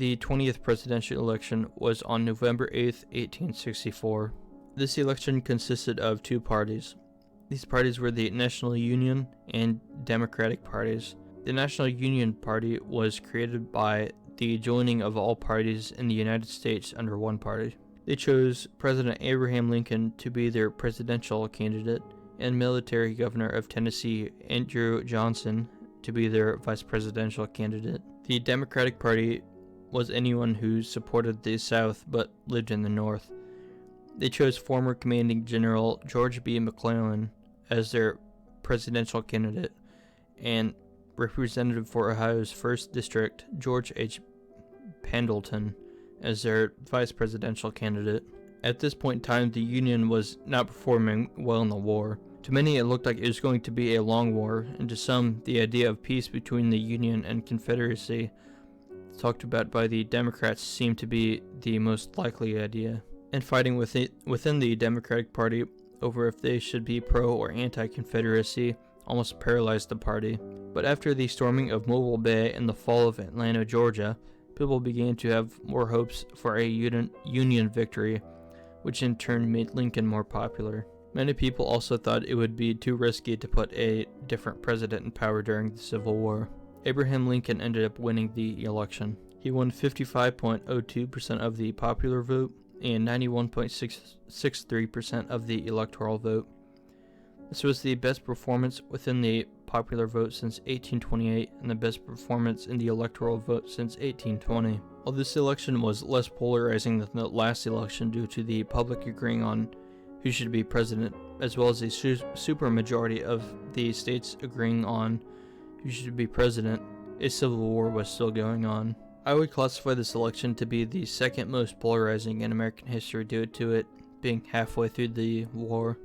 The 20th presidential election was on November 8th, 1864. This election consisted of two parties. These parties were the National Union and Democratic parties. The National Union Party was created by the joining of all parties in the United States under one party. They chose President Abraham Lincoln to be their presidential candidate and military governor of Tennessee, Andrew Johnson, to be their vice presidential candidate. The Democratic Party was anyone who supported the South but lived in the North. They chose former commanding general George B. McClellan as their presidential candidate and Representative for Ohio's 1st District George H. Pendleton as their vice presidential candidate. At this point in time, the Union was not performing well in the war. To many, it looked like it was going to be a long war, and to some, the idea of peace between the Union and Confederacy talked about by the Democrats seemed to be the most likely idea. And fighting within the Democratic Party over if they should be pro or anti-Confederacy almost paralyzed the party. But after the storming of Mobile Bay and the fall of Atlanta, Georgia, people began to have more hopes for a Union victory, which in turn made Lincoln more popular. Many people also thought it would be too risky to put a different president in power during the Civil War. Abraham Lincoln ended up winning the election. He won 55.02% of the popular vote and 91.63% of the electoral vote. This was the best performance within the popular vote since 1828 and the best performance in the electoral vote since 1820. While this election was less polarizing than the last election due to the public agreeing on who should be president, as well as a supermajority of the states agreeing on who should be president, a civil war was still going on. I would classify this election to be the second most polarizing in American history due to it being halfway through the war.